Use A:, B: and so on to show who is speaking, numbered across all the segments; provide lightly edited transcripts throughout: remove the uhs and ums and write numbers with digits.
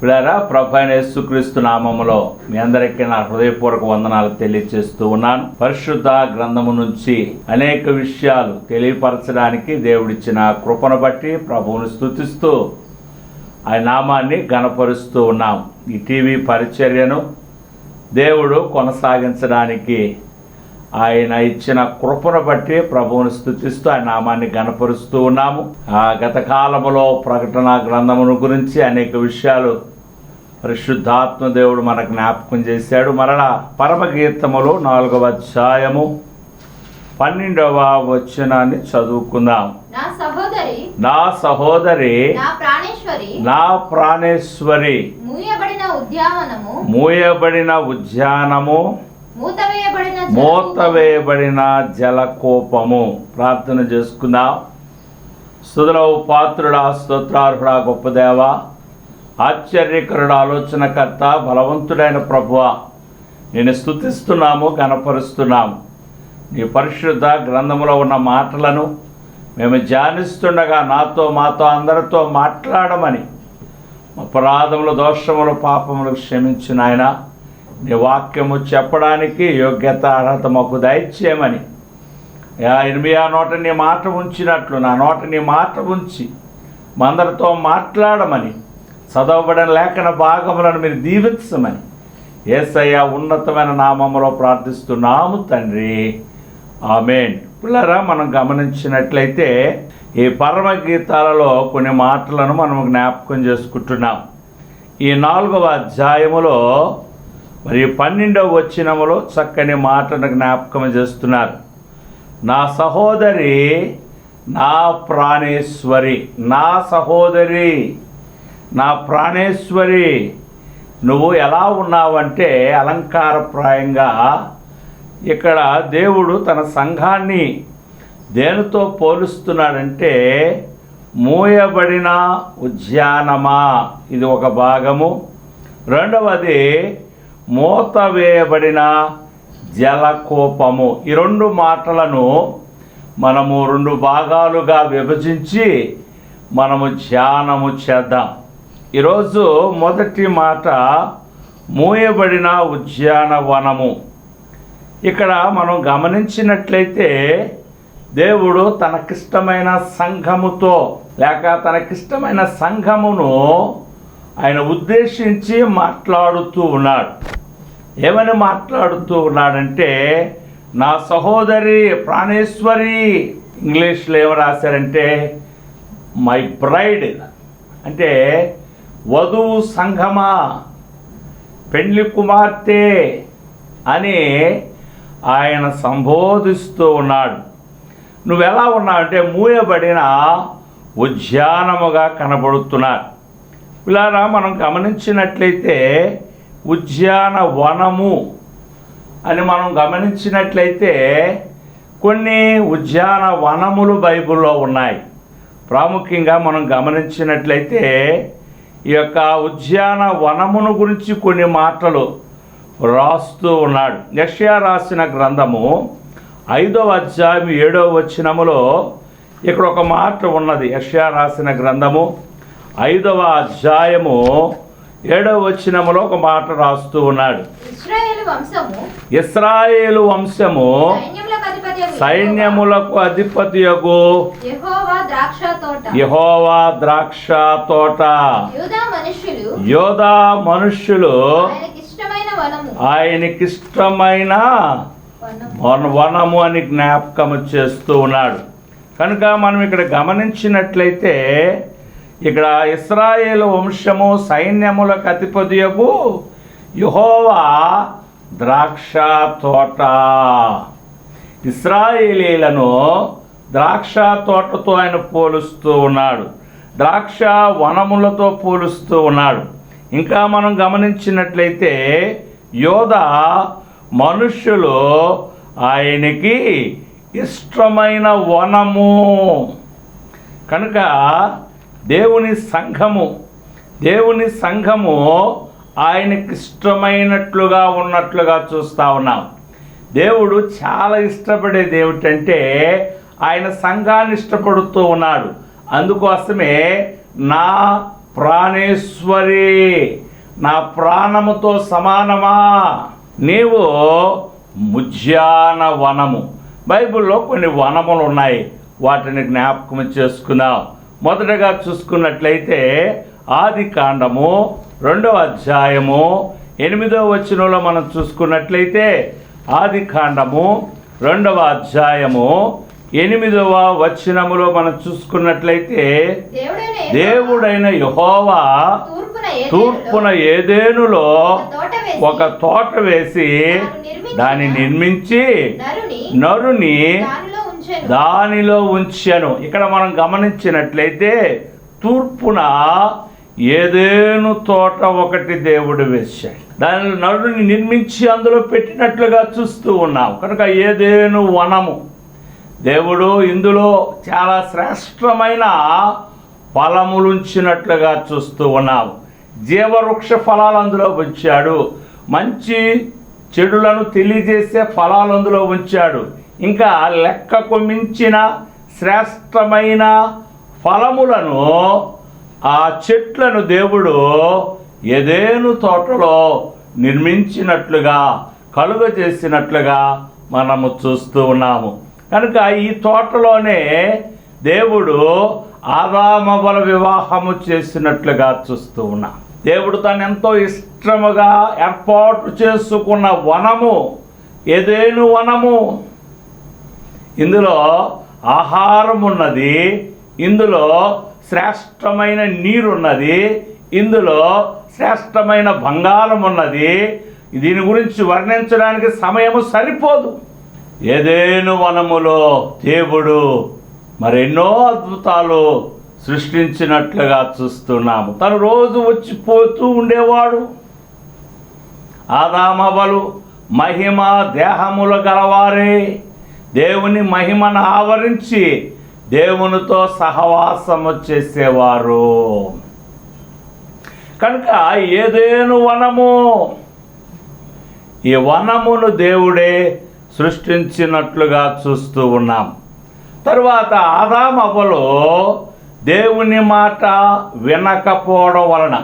A: పిల్లరా, ప్రభువైన యేసుక్రీస్తు నామములో మీ అందరికీ నా హృదయపూర్వక వందనాలు తెలియజేస్తూ ఉన్నాను. పరిశుద్ధ గ్రంథము నుంచి అనేక విషయాలు తెలియపరచడానికి దేవుడిచ్చిన కృపను బట్టి ప్రభువును స్తుతిస్తూ ఆయన నామాన్ని ఘనపరుస్తూ ఉన్నాం. ఈ టీవీ పరిచర్యను దేవుడు కొనసాగించడానికి ఆయన ఇచ్చిన కృపను బట్టి ప్రభువును స్తుతిస్తూ ఆయన నామాన్ని ఘనపరుస్తూ ఉన్నాము. గత కాలములో ప్రకటన గ్రంథమును గురించి అనేక విషయాలు పరిశుద్ధాత్మ దేవుడు మనకు జ్ఞాపకం చేశాడు. మరలా పరమగీతములు 4వ అధ్యాయము 12వ వచనాన్ని చదువుకుందాం. నా సహోదరి నా ప్రాణేశ్వరి మూయబడిన ఉద్యానము మూతవేయబడిన జలకోపము. ప్రార్థన చేసుకుందాం. స్తుతులకు పాత్రుడా, స్తోత్రార్హుడా, గొప్ప దేవా, ఆశ్చర్యకరుడు, ఆలోచనకర్త, బలవంతుడైన ప్రభువా, నేను స్తుతిస్తున్నాము, ఘనపరుస్తున్నాము. నీ పరిశుద్ధ గ్రంథములో ఉన్న మాటలను మేము ధ్యానిస్తుండగా మాతో అందరితో మాట్లాడమని, అపరాధములు, దోషములు, పాపములు క్షమించిన ఆయన నీ వాక్యము చెప్పడానికి యోగ్యత, అర్హత మాకు దయచేయమని, ఇర్మియా నోట నీ మాట ఉంచినట్లు నా నోట నీ మాట ఉంచి మా అందరితో మాట్లాడమని, చదవబడిన లేఖన భాగములను మీరు దీవించమని యేసయ్య ఉన్నతమైన నామములో ప్రార్థిస్తున్నాము తండ్రి, ఆమేన్. పిల్లరా, మనం గమనించినట్లయితే ఈ పరమగీతాలలో కొన్ని మాటలను మనం జ్ఞాపకం చేసుకుంటున్నాం. ఈ 4వ అధ్యాయములో మరి 12వ వచనములో చక్కని మాటను జ్ఞాపకం చేస్తున్నారు. నా సహోదరి నా ప్రాణేశ్వరి, నా సహోదరి నా ప్రాణేశ్వరి, నువ్వు ఎలా ఉన్నావంటే అలంకారప్రాయంగా ఇక్కడ దేవుడు తన సంఘాన్ని దేనితో పోలుస్తున్నాడంటే మూయబడిన ఉద్యానమా, ఇది ఒక భాగము. రెండవది మూతవేయబడిన జలకోపము. ఈ రెండు మాటలను మనము 2 భాగాలుగా విభజించి మనము ధ్యానము చేద్దాం. ఈరోజు మొదటి మాట మూయబడిన ఉద్యానవనము. ఇక్కడ మనం గమనించినట్లయితే దేవుడు తనకిష్టమైన సంఘముతో లేక తనకిష్టమైన సంఘమును ఆయన ఉద్దేశించి మాట్లాడుతూ ఉన్నాడు. ఏమని మాట్లాడుతూ ఉన్నాడంటే నా సహోదరి ప్రాణేశ్వరి. ఇంగ్లీష్లో ఏమి రాశారంటే మై బ్రైడ్, అంటే వధువు సంఘమా, పెండ్లి కుమార్తె అని ఆయన సంబోధిస్తూ ఉన్నాడు. నువ్వెలా ఉన్నావంటే మూయబడిన ఉద్యానముగా కనబడుతున్నారు. ఇలా మనం గమనించినట్లయితే ఉద్యానవనము అని మనం గమనించినట్లయితే కొన్ని ఉద్యానవనములు బైబిల్లో ఉన్నాయి. ప్రాముఖ్యంగా మనం గమనించినట్లయితే ఈ యొక్క ఉద్యానవనమును గురించి కొన్ని మాటలు రాస్తూ ఉన్నాడు. యెషయా రాసిన గ్రంథము 5వ అధ్యాయం 7వ వచనములో ఇక్కడ ఒక మాట ఉన్నది. యెషయా రాసిన గ్రంథము 5వ అధ్యాయము 7వ వచనములో ఒక మాట రాస్తూ ఉన్నాడు. ఇశ్రాయేలు వంశము సైన్యములకు అధిపతియగు యెహోవా ద్రాక్ష తోట, యోధా మనుష్యులు ఆయనకిష్టమైన వనము అని జ్ఞాపకము చేస్తూ ఉన్నాడు. కనుక మనం ఇక్కడ గమనించినట్లయితే ఇక్కడ ఇశ్రాయేలు వంశము సైన్యములకు అధిపతియగు యెహోవా ద్రాక్ష తోట. ఇశ్రాయేలీలను ద్రాక్ష తోటతో ఆయన పోలుస్తూ ఉన్నాడు, ద్రాక్ష వనములతో పోలుస్తూ ఉన్నాడు. ఇంకా మనం గమనించినట్లయితే యోధా మనుష్యులు ఆయనకి ఇష్టమైన వనము. కనుక దేవుని సంఘము ఆయనకి ఇష్టమైనట్లుగా ఉన్నట్లుగా చూస్తూ ఉన్నాం. దేవుడు చాలా ఇష్టపడేది ఏమిటంటే ఆయన సంఘాన్ని ఇష్టపడుతూ ఉన్నాడు. అందుకోసమే నా ప్రాణేశ్వరి, నా ప్రాణముతో సమానమా. నీవు ఉద్యానవనము. బైబిల్లో కొన్ని వనములు ఉన్నాయి, వాటిని జ్ఞాపకం చేసుకుందాం. మొదటగా చూసుకున్నట్లయితే ఆదికాండము 2వ అధ్యాయము 8వ వచనంలో మనం చూసుకున్నట్లయితే ఆదికాండము 2వ అధ్యాయము 8వ వచనములో మనం చూసుకున్నట్లయితే దేవుడైన యెహోవా తూర్పున ఏదెనులో ఒక తోట వేసి దాన్ని నిర్మించి నరుని దానిలో ఉంచెను. ఇక్కడ మనం గమనించినట్లయితే తూర్పున ఏదెను తోట ఒకటి దేవుడు వేశాడు, దానిలో నరుని నిర్మించి అందులో పెట్టినట్లుగా చూస్తూ ఉన్నాం. కనుక ఏదెను వనము, దేవుడు ఇందులో చాలా శ్రేష్టమైన ఫలములుంచినట్లుగా చూస్తూ ఉన్నాం. జీవవృక్ష ఫలాలు అందులో ఉంచాడు, మంచి చెడులను తెలియజేసే ఫలాలు అందులో ఉంచాడు. ఇంకా లెక్కకు మించిన శ్రేష్టమైన ఫలములను, ఆ చెట్లను దేవుడు ఏదెను తోటలో నిర్మించినట్లుగా, కలుగజేసినట్లుగా మనము చూస్తూ ఉన్నాము. కనుక ఈ తోటలోనే దేవుడు ఆదామవ్వల వివాహము చేసినట్లుగా చూస్తూ ఉన్నాం. దేవుడు తను ఎంతో ఇష్టముగా ఏర్పాటు చేసుకున్న వనము ఏదెను వనము. ఇందులో ఆహారం ఉన్నది, ఇందులో శ్రేష్టమైన నీరున్నది, ఇందులో శ్రేష్టమైన బంగారం ఉన్నది. దీని గురించి వర్ణించడానికి సమయము సరిపోదు. ఏదెను వనములో దేవుడు మరెన్నో అద్భుతాలు సృష్టించినట్లుగా చూస్తున్నాము. తను రోజు వచ్చిపోతూ ఉండేవాడు. ఆదామవ్వలు మహిమ దేహములు గలవారే, దేవుని మహిమను ఆవరించి దేవునితో సహవాసము చేసేవారు. కనుక ఏదెను వనము, ఈ వనమును దేవుడే సృష్టించినట్లుగా చూస్తూ ఉన్నాం. తరువాత ఆదామవ్వలు దేవుని మాట వినకపోవడం వలన,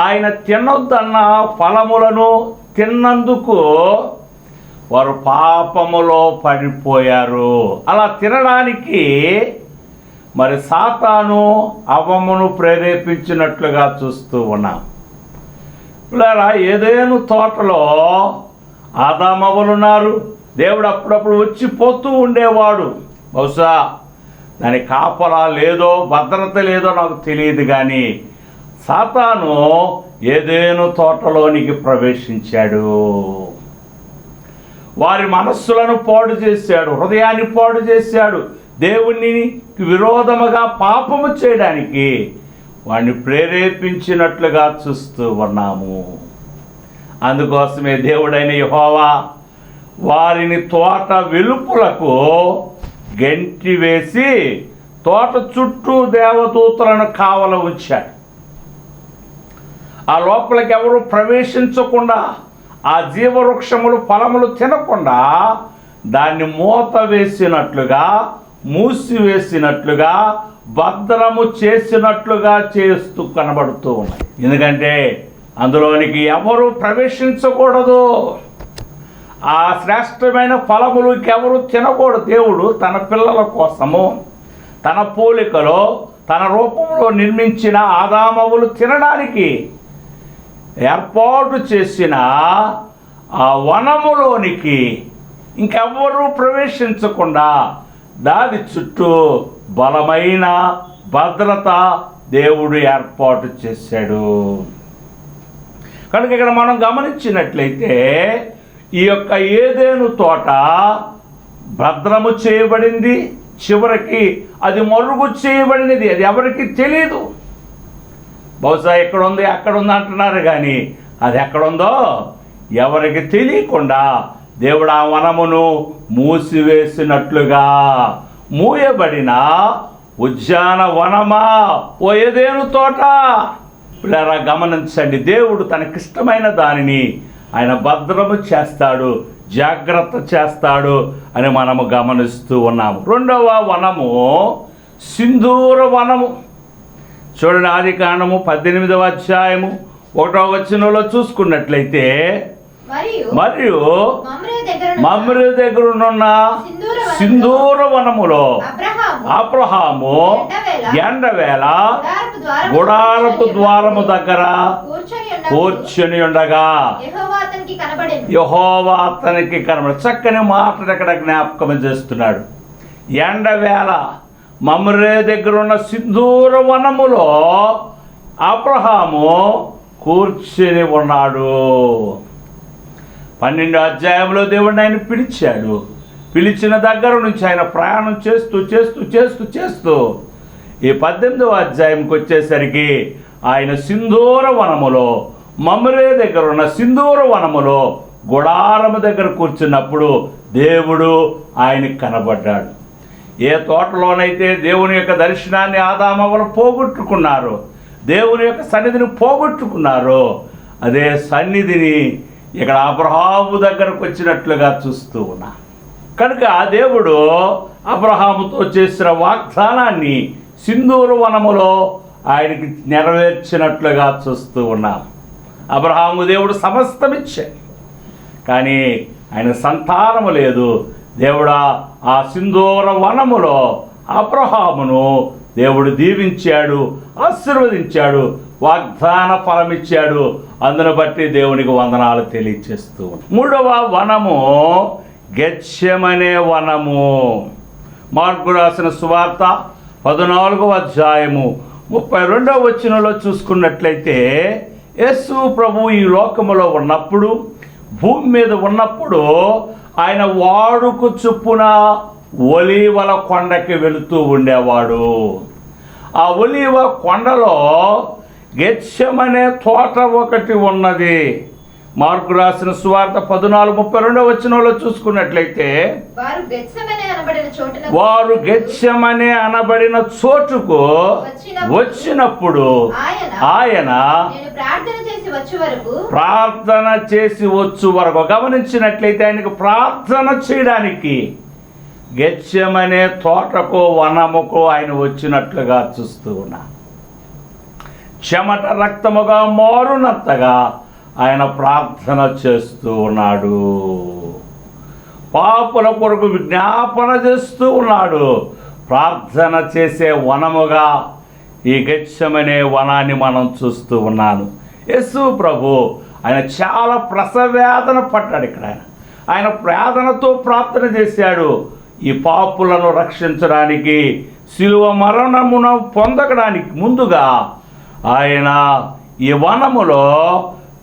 A: ఆయన తినొద్దన్న ఫలములను తిన్నందుకు వారు పాపములో పడిపోయారు. అలా తినడానికి మరి సాతాను అవ్వమును ప్రేరేపించినట్లుగా చూస్తూ ఉన్నాం. ఇలా ఏదెను తోటలో ఆదామవ్వలున్నారు. దేవుడు అప్పుడప్పుడు వచ్చిపోతూ ఉండేవాడు. బహుశా దాని కాపలా లేదో భద్రత లేదో నాకు తెలియదు, కానీ సాతాను ఏదెను తోటలోనికి ప్రవేశించాడు. వారి మనస్సులను పాడు చేశాడు, హృదయాన్ని పాడు చేశాడు. దేవుని విరోధముగా పాపము చేయడానికి వాడిని ప్రేరేపించినట్లుగా చూస్తూ ఉన్నాము. అందుకోసమే దేవుడైన యెహోవా వారిని తోట వెలుపలకు గెంటి వేసి తోట చుట్టూ దేవదూతలను కావల ఉంచాడు. ఆ లోపలికి ఎవరు ప్రవేశించకుండా, ఆ జీవవృక్షములు ఫలములు తినకుండా దాన్ని మూత వేసినట్లుగా, మూసివేసినట్లుగా, భద్రము చేసినట్లుగా చేస్తూ కనబడుతూ ఉన్నాయి. ఎందుకంటే అందులోనికి ఎవరు ప్రవేశించకూడదు. ఆ శ్రేష్టమైన ఫలములు ఎవరు తినకూడదు. దేవుడు తన పిల్లల కోసము తన పోలికలో తన రూపంలో నిర్మించిన ఆదామవ్వలు తినడానికి ఏర్పాటు చేసిన ఆ వనములోనికి ఇంకెవ్వరూ ప్రవేశించకుండా దాని చుట్టూ బలమైన భద్రత దేవుడు ఏర్పాటు చేశాడు. కనుక ఇక్కడ మనం గమనించినట్లయితే ఈ యొక్క ఏదెను తోట భద్రము చేయబడింది, చివరికి అది మరుగు చేయబడినది. అది ఎవరికి తెలియదు. బహుశా ఎక్కడుంది అక్కడుంది అంటున్నారు, కానీ అది ఎక్కడుందో ఎవరికి తెలియకుండా దేవుడు ఆ వనమును మూసివేసినట్లుగా, మూయబడిన ఉద్యానవనమా ఓ ఏదెను తోట. పిల్లరా గమనించండి, దేవుడు తనకిష్టమైన దానిని ఆయన భద్రము చేస్తాడు, జాగ్రత్త చేస్తాడు అని మనము గమనిస్తూ ఉన్నాము. రెండవ వనము సింధూర వనము. చూడండి, ఆదికాండము 18వ అధ్యాయము 1వ వచనంలో చూసుకున్నట్లయితే, మరియు మమ్రే దగ్గరున్న సింధూర వనములో అబ్రహాము ఎండవేళ గుడారపు ద్వారము దగ్గర కూర్చొని ఉండగా యెహోవా అతనికి కనబడి. చక్కని మాటలు ఇక్కడ జ్ఞాపకం చేస్తున్నాడు. ఎండవేళ మమ్రే దగ్గరున్న సింధూర వనములో అబ్రహాము కూర్చొని ఉన్నాడు. 12వ అధ్యాయంలో దేవుడిని ఆయన పిలిచాడు. పిలిచిన దగ్గర నుంచి ఆయన ప్రయాణం చేస్తూ చేస్తూ చేస్తూ చేస్తూ ఈ 18వ అధ్యాయంకి వచ్చేసరికి ఆయన సింధూర వనములో, మమ్రే దగ్గర ఉన్న సింధూర వనములో గుడారము దగ్గర కూర్చున్నప్పుడు దేవుడు ఆయనకి కనబడ్డాడు. ఏ తోటలోనైతే దేవుని యొక్క దర్శనాన్ని ఆదామవ్వలు పోగొట్టుకున్నారో, దేవుని యొక్క సన్నిధిని పోగొట్టుకున్నారో, అదే సన్నిధిని ఇక్కడ అబ్రహాము దగ్గరకు వచ్చినట్లుగా చూస్తూ ఉన్నా. కనుక దేవుడు అబ్రహాముతో చేసిన వాగ్దానాన్ని సింధూర వనములో ఆయనకి నెరవేర్చినట్లుగా చూస్తూ ఉన్నాం. అబ్రహాము దేవుడు సమస్తమిచ్చాడు, కానీ ఆయన సంతానము లేదు. దేవుడు ఆ సింధూర వనములో అబ్రహామును దేవుడు దీవించాడు, ఆశీర్వదించాడు, వాగ్దాన ఫలమిచ్చాడు. అందును బట్టి దేవునికి వందనాలు తెలియచేస్తూ. 3వ వనము గెత్సెమనే వనము. మార్కు రాసిన సువార్త 14వ అధ్యాయము 32వ వచనంలో చూసుకున్నట్లయితే, యేసు ప్రభు ఈ లోకములో ఉన్నప్పుడు, భూమి మీద ఉన్నప్పుడు ఆయన వాడుకు చొప్పున ఒలీవల కొండకి వెళుతూ ఉండేవాడు. ఆ ఒలీవ కొండలో గెత్సెమనే తోట ఒకటి ఉన్నది. మార్కు రాసిన సువార్త 14:32 వచనంలో చూసుకున్నట్లయితే, వారు గెత్సెమనే అనబడిన చోటుకు వచ్చినప్పుడు ఆయన ప్రార్థన చేసి వచ్చు వరకు, గమనించినట్లయితే ఆయనకు ప్రార్థన చేయడానికి గెత్సెమనే తోటకు వనముకు ఆయన వచ్చినట్లుగా చూస్తూ ఉన్నా. చెమట రక్తముగా మారునంతగా ఆయన ప్రార్థన చేస్తూ ఉన్నాడు. పాపుల కొరకు విజ్ఞాపన చేస్తూ ఉన్నాడు. ప్రార్థన చేసే వనముగా ఈ గెత్సెమనే వనాన్ని మనం చూస్తూ ఉన్నాను. యేసు ప్రభు ఆయన చాలా ప్రసవేదన పడ్డాడు. ఇక్కడ ఆయన ప్రార్థనతో ప్రార్థన చేశాడు. ఈ పాపులను రక్షించడానికి, శిలువ మరణమును పొందడానికి ముందుగా ఆయన ఈ వనములో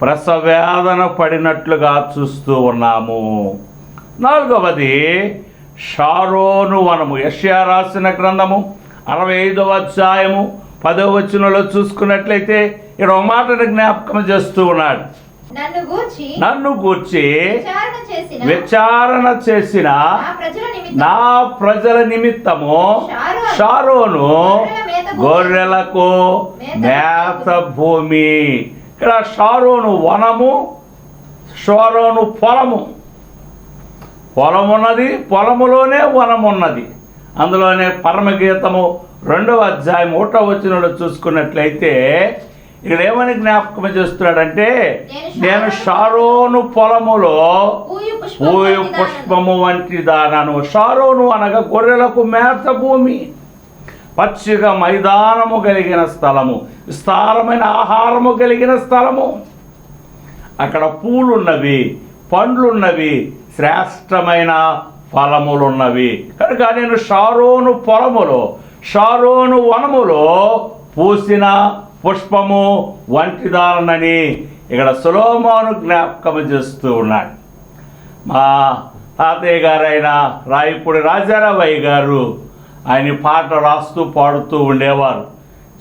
A: ప్రసవేదన పడినట్లుగా చూస్తూ ఉన్నాము. 4వది షారోను వనము. యెషయా రాసిన గ్రంథము 65వ అధ్యాయము 10వ వచనంలో చూసుకున్నట్లయితే ఇక్కడ ఒక మాటను జ్ఞాపకం చేస్తూ ఉన్నాడు. నన్ను గూర్చి విచారణ చేసిన నా ప్రజల నిమిత్తము షారోను గొర్రెలకు మేత భూమి. ఇక్కడ షారోను వనము, షారోను పొలము. పొలమున్నది, పొలములోనే వనమున్నది. అందులోనే పరమగీతము 2వ అధ్యాయం 1వ వచనంలో చూసుకున్నట్లయితే ఇక్కడ ఏమని జ్ఞాపకం చేస్తున్నాడంటే, నేను షారోను పొలములో పూయు పుష్పము వంటి దానను. షారోను అనగా గొర్రెలకు మేత భూమి, పచ్చిక మైదానము కలిగిన స్థలము, విస్తారమైన ఆహారము కలిగిన స్థలము. అక్కడ పూలున్నవి, పండ్లున్నవి, శ్రేష్టమైన ఫలములున్నవి. కనుక నేను షారోను పొలములో, షారోను వనములో పూసిన పుష్పము వంటిదానని ఇక్కడ సొలొమోను జ్ఞాపకం చేస్తూ ఉన్నాడు. మా తాతయ్య గారైన రాయపూడి రాజారావయ్య గారు ఆయన పాట రాస్తూ పాడుతూ ఉండేవారు.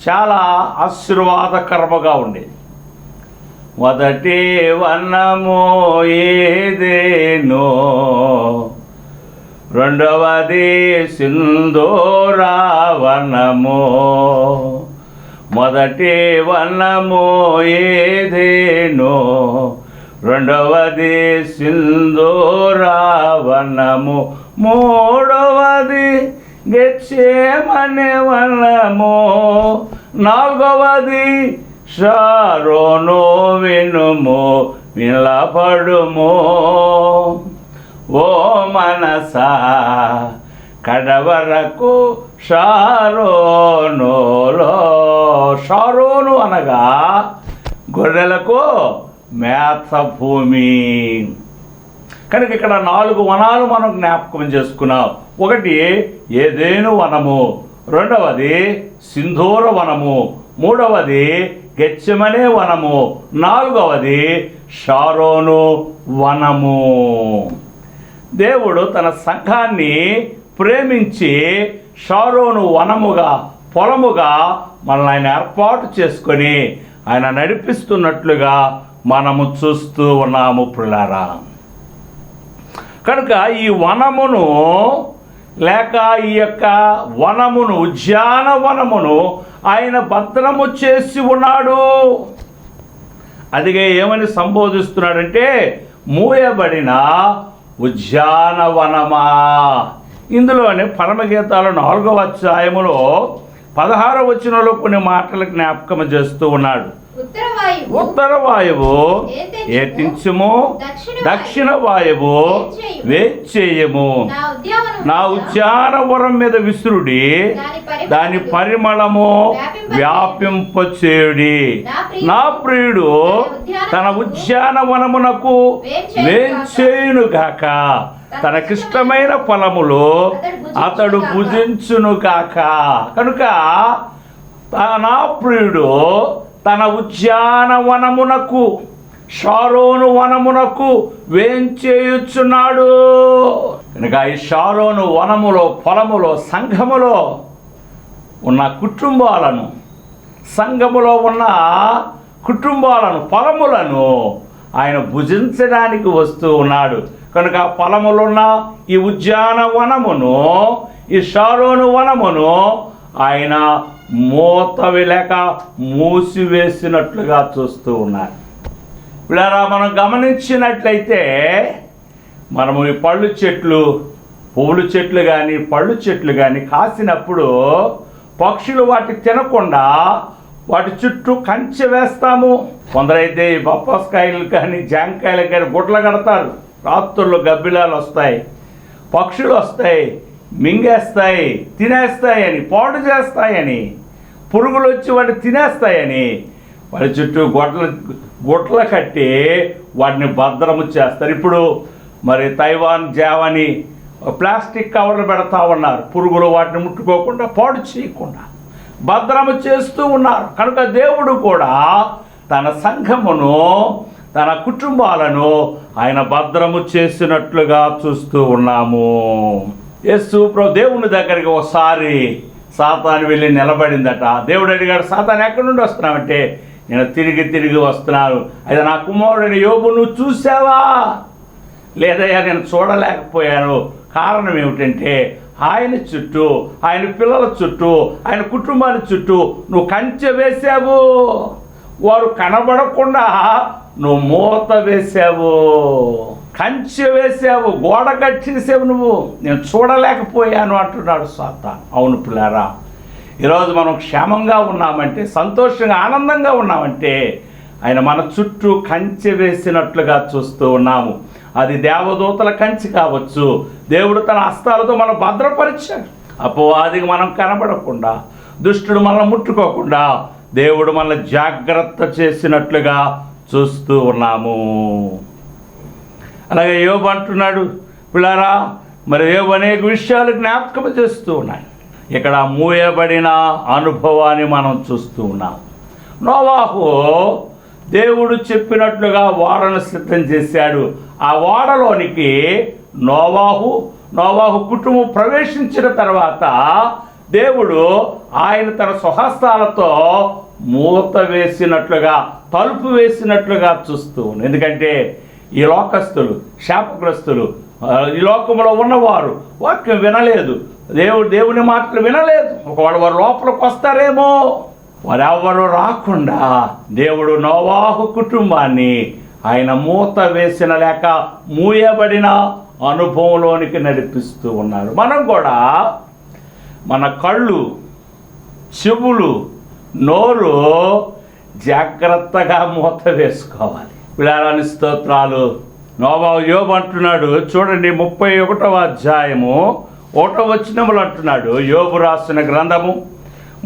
A: చాలా ఆశీర్వాదకరముగా ఉండేది. మొదటి వనము ఏదేనో, రెండవది సింధూర వనము. మొదటి వనము ఏదేనో, రెండవది సింధూర వనము, మూడవది గెత్సెమనే వనము, నాలుగవది షారోను వినుము నిలబడుము ఓ మనసా కడవరకు షారోను అనగా గొర్రెలకు మేత భూమి. కనుక ఇక్కడ 4 వనాలు మనం జ్ఞాపకం చేసుకున్నాం. ఒకటి ఏదేను వనము, రెండవది సింధూర వనము, మూడవది గెత్సెమనే వనము, నాలుగవది షారోను వనము. దేవుడు తన సంఘాన్ని ప్రేమించి షారోను వనముగా, పొలముగా మనల్ని ఆయన ఏర్పాటు చేసుకొని ఆయన నడిపిస్తున్నట్లుగా మనము చూస్తూ ఉన్నాము ప్రియులారా. కనుక ఈ వనమును లేక ఈ యొక్క వనమును, ఉద్యానవనమును ఆయన భద్రము చేసి ఉన్నాడు. అదిగే ఏమని సంబోధిస్తున్నాడంటే మూయబడిన ఉద్యానవనమా. ఇందులోనే పరమగీతాలు 4వ అధ్యాయములో 16వ వచనంలో కొన్ని మాటలు జ్ఞాపకం చేస్తూ ఉన్నాడు. ఉత్తర వాయువు ఏతించుము, దక్షిణ వాయువు వేచేయము, నా ఉద్యానవనం మీద విసురుడి, దాని పరిమళము వ్యాపింపచేయుడి. నా ప్రియుడు తన ఉద్యానవనమునకు వేంచేయునుగాక, తనకిష్టమైన ఫలములు అతడు భుజించునుగాక. కనుక నా ప్రియుడు తన ఉద్యానవనమునకు, షారోను వనమునకు వేంచేయుచున్నాడు. కనుక ఈ షారోను వనములో, పొలములో, సంఘములో ఉన్న కుటుంబాలను, సంఘములో ఉన్న కుటుంబాలను, పొలములను ఆయన భుజించడానికి వస్తూ ఉన్నాడు. కనుక పొలములున్న ఈ ఉద్యానవనమును, ఈ షారోను వనమును ఆయన లేక మూసివేసినట్లుగా చూస్తూ ఉన్నారు. ఇలా మనం గమనించినట్లయితే మనము ఈ పళ్ళు చెట్లు, పువ్వుల చెట్లు కానీ పళ్ళు చెట్లు కానీ కాసినప్పుడు పక్షులు వాటి తినకుండా వాటి చుట్టూ కంచె వేస్తాము. కొందరైతే ఈ బొప్పాస్కాయలు కానీ జాంకాయలు కానీ గుడ్లు కడతారు. రాత్రుల్లో గబ్బిలాలు వస్తాయి, పక్షులు వస్తాయి, మింగేస్తాయి, తినేస్తాయని, పాడు చేస్తాయని, పురుగులు వచ్చి వాటిని తినేస్తాయని వాటి చుట్టూ గుట్ల కట్టి వాటిని భద్రము చేస్తారు. ఇప్పుడు మరి తైవాన్ జావని ప్లాస్టిక్ కవర్లు పెడతా ఉన్నారు, పురుగులు వాటిని ముట్టుకోకుండా, పాడు చేయకుండా భద్రము చేస్తూ ఉన్నారు. కనుక దేవుడు కూడా తన సంఘమును, తన కుటుంబాలను ఆయన భద్రము చేసినట్లుగా చూస్తూ ఉన్నాము. యేసు దేవుని దగ్గరికి ఒకసారి సాతాను వెళ్ళి నిలబడిందట. దేవుడు అడిగాడు, సాతాను ఎక్కడి నుండి వస్తున్నావంటే, నేను తిరిగి వస్తున్నాను. అయితే నా కుమారుడిని యోబు నువ్వు చూసావా? లేదయ్యా, నేను చూడలేకపోయాను. కారణం ఏమిటంటే ఆయన చుట్టూ, ఆయన పిల్లల చుట్టూ, ఆయన కుటుంబాన్ని చుట్టూ నువ్వు కంచె వేసావు. వారు కనబడకుండా నువ్వు మూత వేసావు, కంచె వేసావు, గోడ కట్టేసావు నువ్వు, నేను చూడలేకపోయాను అంటున్నాడు సాతాను. అవును పిల్లారా, ఈరోజు మనం క్షేమంగా ఉన్నామంటే, సంతోషంగా ఆనందంగా ఉన్నామంటే ఆయన మన చుట్టూ కంచె వేసినట్లుగా చూస్తూ ఉన్నాము. అది దేవదూతల కంచె కావచ్చు, దేవుడు తన హస్తాలతో మనం భద్రపరిచాడు. అపవాదికి మనం కనబడకుండా, దుష్టుడు మనల్ని ముట్టుకోకుండా దేవుడు మనల్ని జాగ్రత్త చేసినట్లుగా చూస్తూ ఉన్నాము. అలాగే యోబు అంటున్నాడు, పిల్లారా, మరి యోబు అనేక విషయాలు జ్ఞాపకం చేస్తూ ఉన్నాయి. ఇక్కడ మూయబడిన అనుభవాన్ని మనం చూస్తూ ఉన్నాం. నోవాహు దేవుడు చెప్పినట్లుగా ఓడను సిద్ధం చేశాడు. ఆ ఓడలోనికి నోవాహు కుటుంబం ప్రవేశించిన తర్వాత దేవుడు ఆయన తన స్వహస్తాలతో మూత వేసినట్లుగా, తలుపు వేసినట్లుగా చూస్తూ. ఎందుకంటే ఈ లోకస్తులు, శాపగ్రస్తులు, ఈ లోకంలో ఉన్నవారు వాక్యం వినలేదు, దేవుని మాటలు వినలేదు. ఒకవేళ వారు లోపలికి వస్తారేమో, వారెవ్వరూ రాకుండా దేవుడు నోవాహు కుటుంబాన్ని ఆయన మూత వేసిన లేక మూయబడిన అనుభవంలోనికి నడిపిస్తూ ఉన్నారు. మనం కూడా మన కళ్ళు, చెవులు, నోరు జాగ్రత్తగా మూత వేసుకోవాలి. పిల్లారాని స్తోత్రాలు. యోబు అంటున్నాడు చూడండి, 31వ అధ్యాయము 1వ వచనములు అంటున్నాడు. యోబు రాసిన గ్రంథము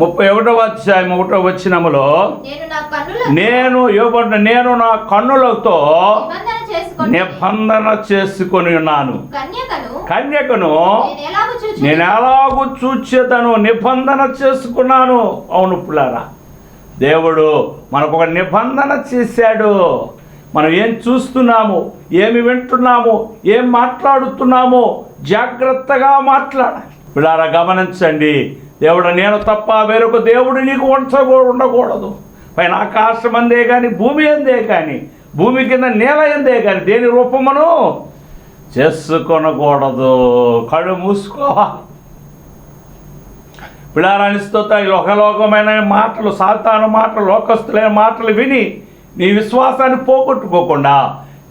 A: 31వ అధ్యాయం 1వ వచనములో, నేను నా కన్నులతో నిబంధన చేసుకొని ఉన్నాను, కన్యకను నేను ఎలాగూ చూచేదను నిబంధన చేసుకున్నాను. అవును పిల్లారా, దేవుడు మనకు ఒక నిబంధన చేశాడు. మనం ఏం చూస్తున్నాము, ఏమి వింటున్నాము, ఏం మాట్లాడుతున్నామో జాగ్రత్తగా మాట్లాడాలి. పిల్లారా గమనించండి, దేవుడు నేను తప్ప వేరొక దేవుడు నీకు ఉండకూడదు. పైన ఆకాశం అందే కానీ, భూమి అందే కానీ, భూమి కింద నేల అందే కానీ దేని రూపమును చేసుకొనకూడదు. కళ్ళు మూసుకోవాలి. పిల్లారాని స్తోత్రం. లోకమైన మాటలు, సాతాను మాటలు, లోకస్తులైన మాటలు విని నీ విశ్వాసాన్ని పోగొట్టుకోకుండా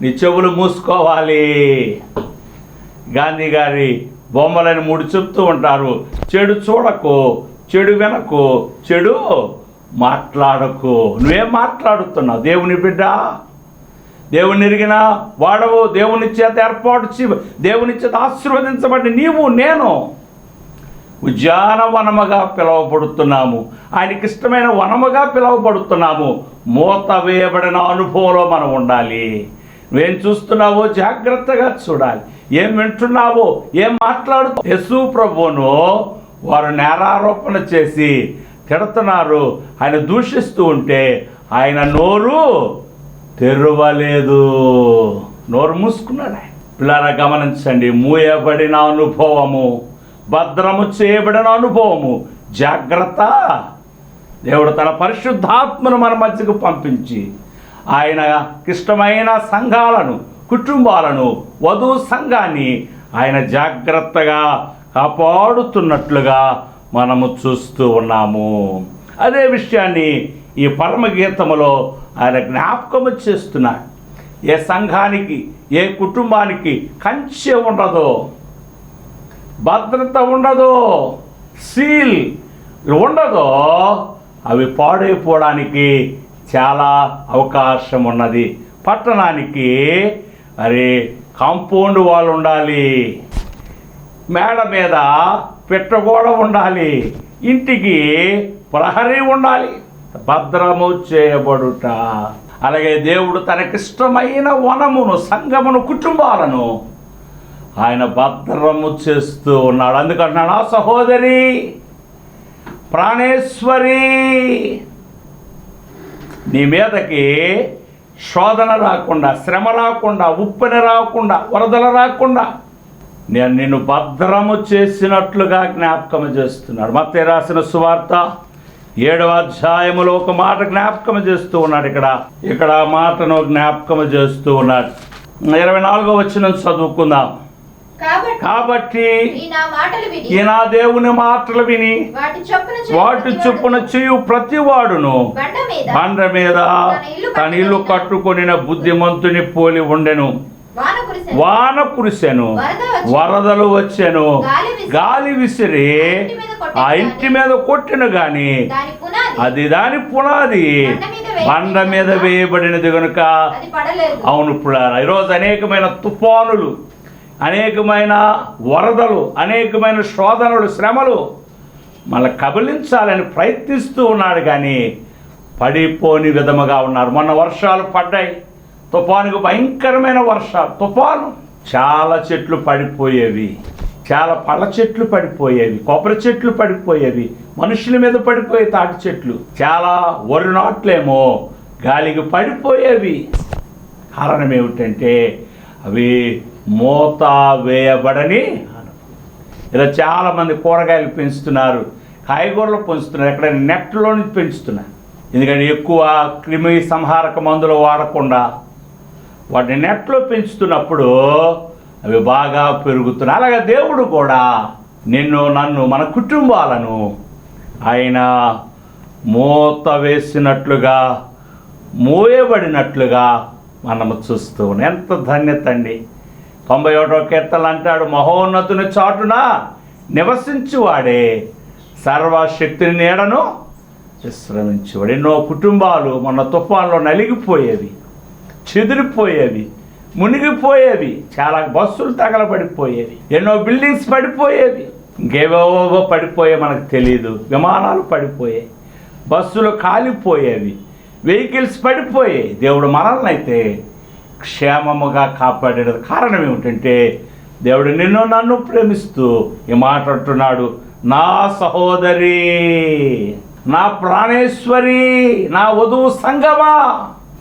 A: నీ చెవులు మూసుకోవాలి. గాంధీ గారి బొమ్మలని 3 చెప్తూ ఉంటారు. చెడు చూడకు, చెడు వినకు, చెడు మాట్లాడకు. నువ్వేం మాట్లాడుతున్నావు? దేవుని బిడ్డ, దేవుని ఎరిగిన వాడవు, దేవుని చేత దేవుని చేత ఆశీర్వదించబడి నీవు నేను ఉద్యానవనముగా పిలువబడుతున్నాము. ఆయనకి ఇష్టమైన వనముగా పిలువబడుతున్నాము. మూత వేయబడిన అనుభవంలో మనం ఉండాలి. నువ్వేం చూస్తున్నావో జాగ్రత్తగా చూడాలి. ఏం వింటున్నావో, ఏం యేసు ప్రభువును వారు నేరారోపణ చేసి తిడుతున్నారు. ఆయన దూషిస్తూ ఉంటే ఆయన నోరు తెరవలేదు, నోరు మూసుకున్నాడు. పిల్లరా గమనించండి, మూయబడిన అనుభవము, భద్రము చేయబడిన అనుభవము, జాగ్రత్త. దేవుడు తన పరిశుద్ధాత్మను మన మధ్యకు పంపించి ఆయనకి ఇష్టమైన సంఘాలను, కుటుంబాలను, వధువు సంఘాన్ని ఆయన జాగ్రత్తగా కాపాడుతున్నట్లుగా మనము చూస్తూ ఉన్నాము. అదే విషయాన్ని ఈ పరమగీతములో ఆయన జ్ఞాపకము చేస్తున్నాడు. ఏ సంఘానికి, ఏ కుటుంబానికి కంచె ఉండదో, భద్రత ఉండదో, సీల్ ఉండదో, అవి పాడైపోవడానికి చాలా అవకాశం ఉన్నది. పట్టణానికి కాంపౌండ్ వాల్ ఉండాలి, మేడ మీద పెట్టగోడ ఉండాలి, ఇంటికి ప్రహరీ ఉండాలి, భద్రము చేయబడుట. అలాగే దేవుడు తనకిష్టమైన వనమును, సంఘమును, కుటుంబాలను ఆయన భద్రము చేస్తూ ఉన్నాడు. అందుకంటున్నాడు, ఆ సహోదరి, ప్రాణేశ్వరి, నీ మీదకి శోధన రాకుండా, శ్రమ రాకుండా, ఉప్పెన రాకుండా, వరదలు రాకుండా నేను నిన్ను భద్రము చేసినట్లుగా జ్ఞాపకం చేస్తున్నాడు. మత్తయి రాసిన సువార్త 7వ అధ్యాయములో ఒక మాట జ్ఞాపకం చేస్తూ ఉన్నాడు. ఇక్కడ మాటను జ్ఞాపకం చేస్తూ ఉన్నాడు. 24వ వచనం చదువుకుందాం. కాబట్టి ఈ నా దేవుని మాటలు విని వాటి చొప్పున చేయు ప్రతి వాడును బండ మీద తన ఇల్లు కట్టుకొనిన బుద్ధిమంతుని పోలి ఉండెను. వాన కురిసెను, వరదలు వచ్చెను, గాలి విసిరి ఆ ఇంటి మీద కొట్టిన గాని అది దాని పునాది బండ మీద వేయబడినది కనుక. అవును పిల్లారా, ఈరోజు అనేకమైన తుఫానులు, అనేకమైన వరదలు, అనేకమైన శోధనలు, శ్రమలు మళ్ళీ కబలించాలని ప్రయత్నిస్తూ ఉన్నాడు, కానీ పడిపోని విధముగా ఉన్నారు. మొన్న వర్షాలు పడ్డాయి, తుఫానుకు భయంకరమైన వర్షాలు, తుఫాను. చాలా చెట్లు పడిపోయేవి, చాలా పళ్ళ చెట్లు పడిపోయేవి, కొబ్బరి చెట్లు పడిపోయేవి, మనుషుల మీద పడిపోయే తాటి చెట్లు, చాలా వరి నాట్లేమో గాలికి పడిపోయేవి. కారణం ఏమిటంటే అవి మూత వేయబడని. ఇలా చాలామంది కూరగాయలు పెంచుతున్నారు, కాయగూరలు పెంచుతున్నారు, ఎక్కడైనా నెట్లో నుంచి పెంచుతున్నారు. ఎందుకంటే ఎక్కువ క్రిమి సంహారక మందులు వాడకుండా వాటిని నెట్లో పెంచుతున్నప్పుడు అవి బాగా పెరుగుతున్నాయి. అలాగే దేవుడు కూడా నిన్ను, నన్ను, మన కుటుంబాలను ఆయన మూత వేసినట్లుగా, మోయబడినట్లుగా మనము చూస్తూ ఉన్నాం. ఎంత ధన్యత అండి. 91వ కీర్తనలు అంటాడు, మహోన్నతుని చాటున నివసించువాడే సర్వశక్తిని నీడను విశ్రమించేవాడు. ఎన్నో కుటుంబాలు మొన్న తుఫాన్లో నలిగిపోయేవి, చెదిరిపోయేవి, మునిగిపోయేవి, చాలా బస్సులు తగలబడిపోయేవి, ఎన్నో బిల్డింగ్స్ పడిపోయేవి, ఇంకేవేవో పడిపోయే మనకు తెలియదు, విమానాలు పడిపోయాయి, బస్సులు కాలిపోయేవి, వెహికల్స్ పడిపోయాయి. దేవుడు మనల్ని అయితే క్షేమముగా కాపాడాడు. కారణం ఏమిటంటే దేవుడు నిన్ను నన్ను ప్రేమిస్తూ ఈ మాట అంటున్నాడు, నా సహోదరి, నా ప్రాణేశ్వరి, నా వధువు సంగమా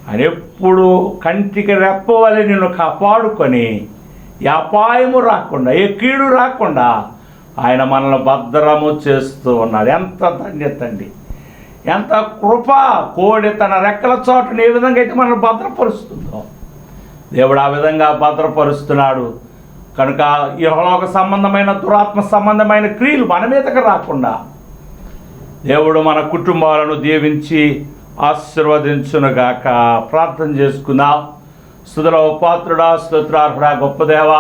A: అని ఎప్పుడు కంటికి రెప్పవలె నిన్ను కాపాడుకొని ఏ అపాయము రాకుండా, ఏ కీడు రాకుండా ఆయన మనల్ని భద్రము చేస్తూ ఉన్నాడు. ఎంత ధన్యత అండి, ఎంత కృప! కోడి తన రెక్కల చోటుని ఏ విధంగా అయితే మనల్ని భద్రపరుస్తుందో దేవుడు ఆ విధంగా భద్రపరుస్తున్నాడు. కనుక ఇహలోక సంబంధమైన దురాత్మ సంబంధమైన క్రియలు మన మీదకి రాకుండా దేవుడు మన కుటుంబాలను దీవించి ఆశీర్వదించునుగాక. ప్రార్థన చేసుకుందాం. స్తుతుల పాత్రుడా, స్తోత్రార్హుడా, గొప్ప దేవా,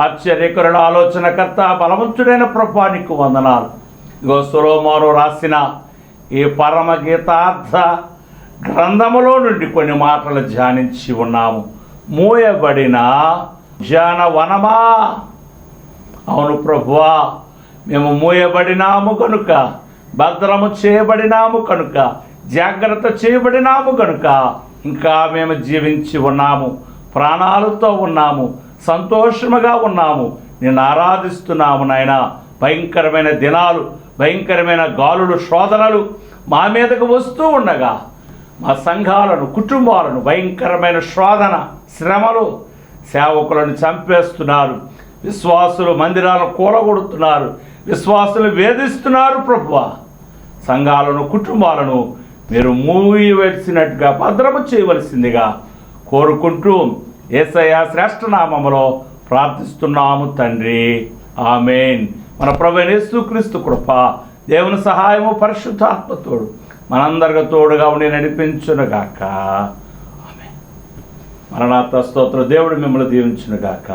A: ఆశ్చర్యకరుడు, ఆలోచనకర్త, బలవంతుడైన ప్రభువా, నీకు వందనాలు. ఇగో సొలొమోను రాసిన ఈ పరమగీతార్థ గ్రంథములో నుండి కొన్ని మాటలు ధ్యానించి ఉన్నాము. మూయబడిన ఉద్యానవనమా, అవును ప్రభువా, మేము మూయబడినాము కనుక, భద్రము చేయబడినాము కనుక, జాగ్రత్త చేయబడినాము కనుక ఇంకా మేము జీవించి ఉన్నాము, ప్రాణాలతో ఉన్నాము, సంతోషముగా ఉన్నాము, నిన్ను ఆరాధిస్తున్నాము నాయన. భయంకరమైన దినాలు, భయంకరమైన గాలులు, శోధనలు మా మీదకు వస్తూ ఉండగా మా సంఘాలను, కుటుంబాలను భయంకరమైన శోధన, శ్రమలు, సేవకులను చంపేస్తున్నారు, విశ్వాసులు మందిరాలను కూలగొడుతున్నారు, విశ్వాసులు వేధిస్తున్నారు. ప్రభువా, సంఘాలను, కుటుంబాలను మీరు మూయవలసినట్టుగా భద్రము చేయవలసిందిగా కోరుకుంటూ యేసయ్య శ్రేష్ఠ నామములో ప్రార్థిస్తున్నాము తండ్రి. ఆమేన్. మన ప్రభువైన యేసుక్రీస్తు కృప, దేవుని సహాయము, పరిశుద్ధాత్మతోడు మనందరికీ తోడుగా ఉండి నడిపించునుగాక. ఆమేన్. మరణాత స్తోత్రం. దేవుడు మిమ్మల్ని దీవించునుగాక.